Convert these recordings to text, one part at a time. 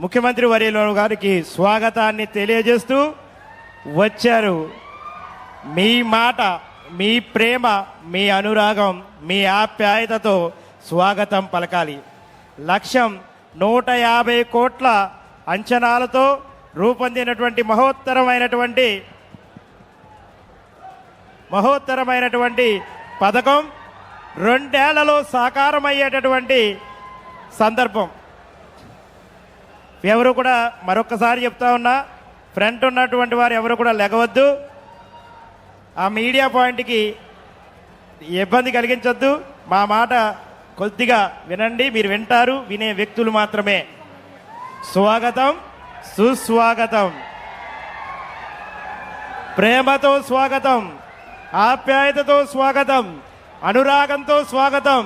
ముఖ్యమంత్రి వర్యులు గారికి స్వాగతాన్ని తెలియజేస్తూ వచ్చారు. మీ మాట, మీ ప్రేమ, మీ అనురాగం, మీ ఆప్యాయతతో స్వాగతం పలకాలి. లక్ష్యం 150 కోట్ల అంచనాలతో రూపొందినటువంటి మహోత్తరమైనటువంటి పథకం 2 ఏళ్లలో సాకారమయ్యేటటువంటి సందర్భం. ఎవరు కూడా మరొకసారి చెప్తా ఉన్నా, ఫ్రంట్ ఉన్నటువంటి వారు ఎవరు కూడా లెగవద్దు. ఆ మీడియా పాయింట్కి ఇబ్బంది కలిగించొద్దు. మా మాట కొద్దిగా వినండి, మీరు వింటారు, వినే వ్యక్తులు మాత్రమే. స్వాగతం, సుస్వాగతం, ప్రేమతో స్వాగతం, ఆప్యాయతతో స్వాగతం, అనురాగంతో స్వాగతం,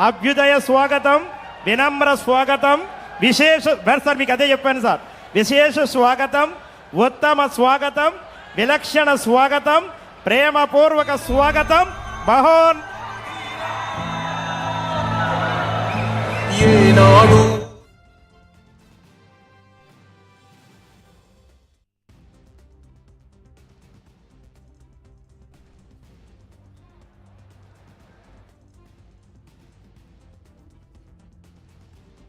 అభ్యుదయ స్వాగతం, వినమ్ర స్వాగతం, విశేష సార్ మీకు అదే చెప్పాను సార్. విశేష స్వాగతం, ఉత్తమ స్వాగతం, విలక్షణ స్వాగతం, ప్రేమపూర్వక స్వాగతం, ఈనాడు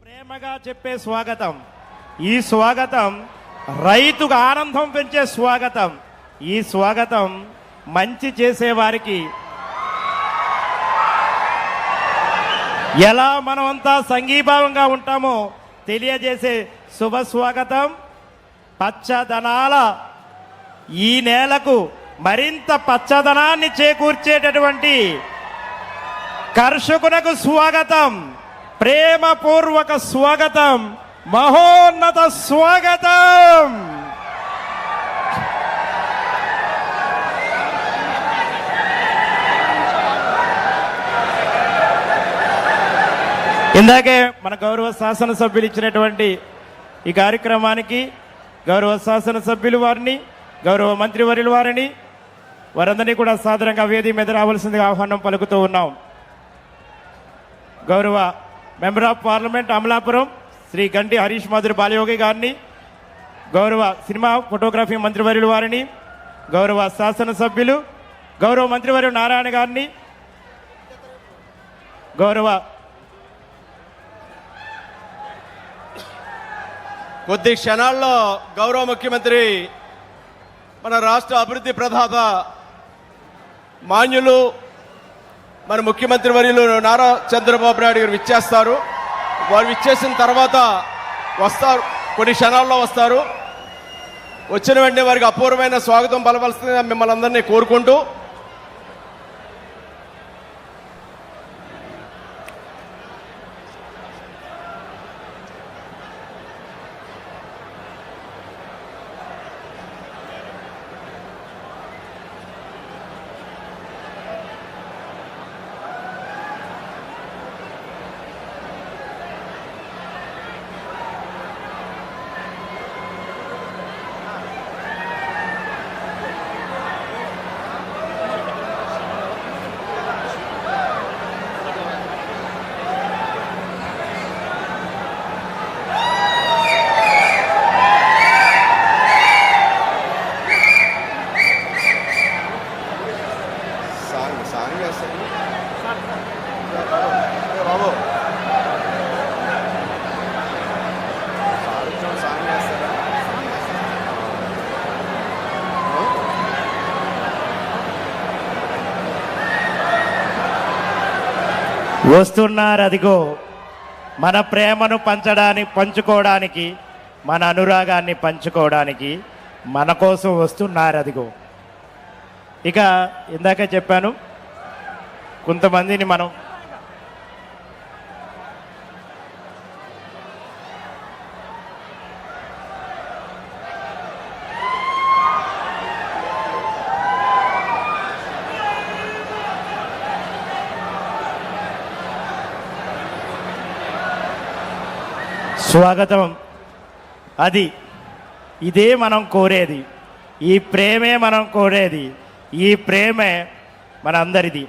ప్రేమగా చెప్పే స్వాగతం. ఈ స్వాగతం రైతుకు ఆనందం పెంచే స్వాగతం. ఈ స్వాగతం మంచి చేసేవారికి, ఎలా మనమంతా సంఘీభావంగా ఉంటామో తెలియజేసే శుభ స్వాగతం. పచ్చదనాల ఈ నేలకు మరింత పచ్చదనాన్ని చేకూర్చేటటువంటి కర్షకునకు స్వాగతం, ప్రేమపూర్వక స్వాగతం, మహోన్నత స్వాగతం. ఇందాకే మన గౌరవ శాసనసభ్యులు ఇచ్చినటువంటి ఈ కార్యక్రమానికి గౌరవ శాసనసభ్యులు వారిని, గౌరవ మంత్రివర్యుల వారిని, వారందరినీ కూడా సాధారణంగా వేదిక మీద రావాల్సిందిగా ఆహ్వానం పలుకుతూ ఉన్నాం. గౌరవ member of parliament Amalapuram Shri Ganti Harish Madhuri Balayogi గారిని, గౌరవ సినిమా ఫోటోగ్రఫీ మంత్రివర్యుల వారిని, గౌరవ శాసనసభ్యులు గౌరవ మంత్రివర్యులు నారాయణ గారిని, గౌరవ కొద్ది క్షణాల్లో గౌరవ ముఖ్యమంత్రి, మన రాష్ట్ర అభివృద్ధి ప్రదాత మాన్యులు మన ముఖ్యమంత్రి వర్యులు నారా చంద్రబాబు నాయుడు గారు విచ్చేస్తారు. వారు విచ్చేసిన తర్వాత వస్తారు, కొన్ని క్షణాల్లో వస్తారు. వచ్చిన వెంటనే వారికి అపూర్వమైన స్వాగతం పలవలసిందిగా మిమ్మల్ని అందరినీ కోరుకుంటూ, వస్తున్నారు. అదిగో మన ప్రేమను పంచుకోవడానికి, మన అనురాగాన్ని పంచుకోవడానికి మన కోసం వస్తున్నారు. అదిగో ఇక ఇందాక చెప్పాను, కొంతమందిని మనం స్వాగతం. అది ఇదే మనం కోరేది, ఈ ప్రేమే మనం కోరేది, ఈ ప్రేమే మన అందరిది.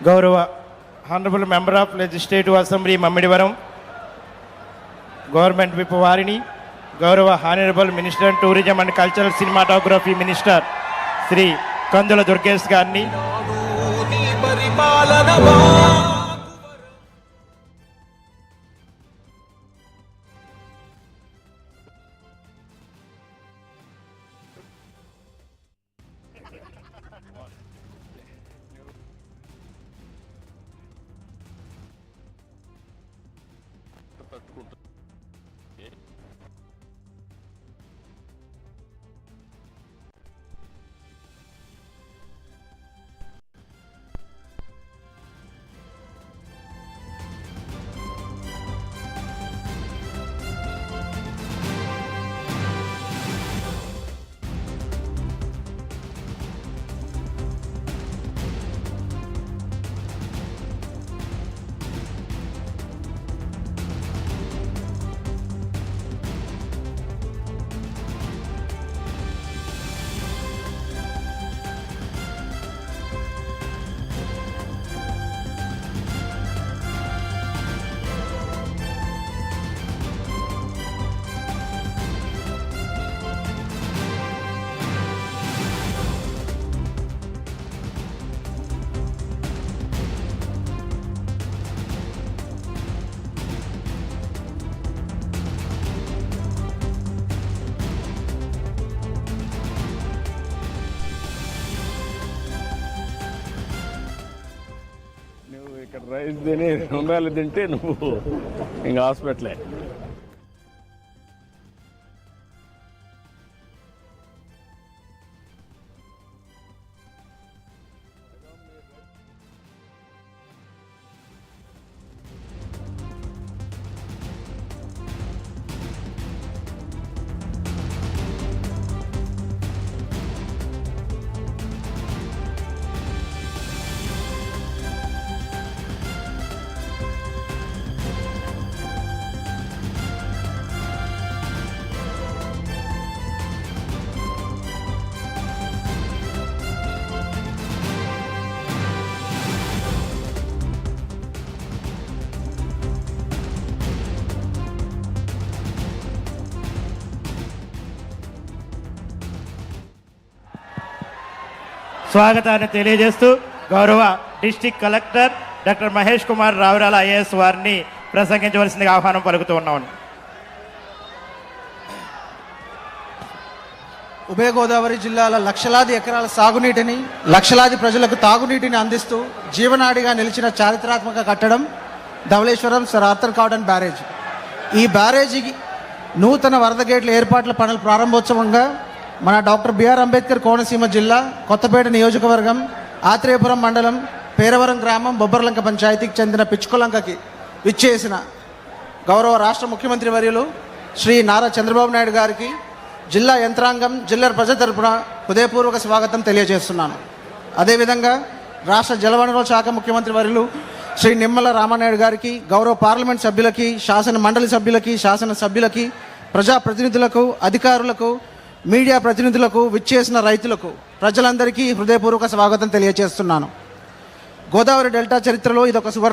గౌరవ honourable member of legislative assembly Mummidivaram government whip వారిని, గౌరవ honourable minister tourism and cultural cinematography minister Shri Kandula Durgesh గారిని, ఇక్కడ రైస్ తిని ఉండాలి తింటే నువ్వు ఇంకా హాస్పిటలే. స్వాగతాన్ని తెలియజేస్తూ గౌరవ district collector doctor Mahesh Kumar Ravurala IAS వారిని ప్రసంగించవలసిందిగా ఆహ్వానం పలుకుతూ ఉన్నాను. ఉభయ గోదావరి జిల్లాల లక్షలాది ఎకరాల సాగునీటిని, లక్షలాది ప్రజలకు తాగునీటిని అందిస్తూ జీవనాడిగా నిలిచిన చారిత్రాత్మక కట్టడం Dhavaleswaram sir Arthur Cotton barrage. ఈ బ్యారేజీకి నూతన వరద గేట్ల ఏర్పాట్ల పనుల ప్రారంభోత్సవంగా మన డాక్టర్ బిఆర్ అంబేద్కర్ కోనసీమ జిల్లా కొత్తపేట నియోజకవర్గం ఆత్రేయపురం మండలం పేరవరం గ్రామం బొబ్బర్లంక పంచాయతీకి చెందిన పిచ్చుకోలంకకి విచ్చేసిన గౌరవ రాష్ట్ర ముఖ్యమంత్రి వర్యులు శ్రీ నారా చంద్రబాబు నాయుడు గారికి జిల్లా యంత్రాంగం, జిల్లా ప్రజల తరపున హృదయపూర్వక స్వాగతం తెలియజేస్తున్నాను. అదేవిధంగా రాష్ట్ర జలవనరుల శాఖ ముఖ్యమంత్రి వర్యులు శ్రీ నిమ్మల రామానాయుడు గారికి, గౌరవ పార్లమెంట్ సభ్యులకి, శాసన మండలి సభ్యులకి, శాసన సభ్యులకి, ప్రజాప్రతినిధులకు, అధికారులకు, మీడియా ప్రతినిధులకు, విచ్చేసిన రైతులకు, ప్రజలందరికీ హృదయపూర్వక స్వాగతం తెలియజేస్తున్నాను. గోదావరి డెల్టా చరిత్రలో ఇదొక సువర్ణ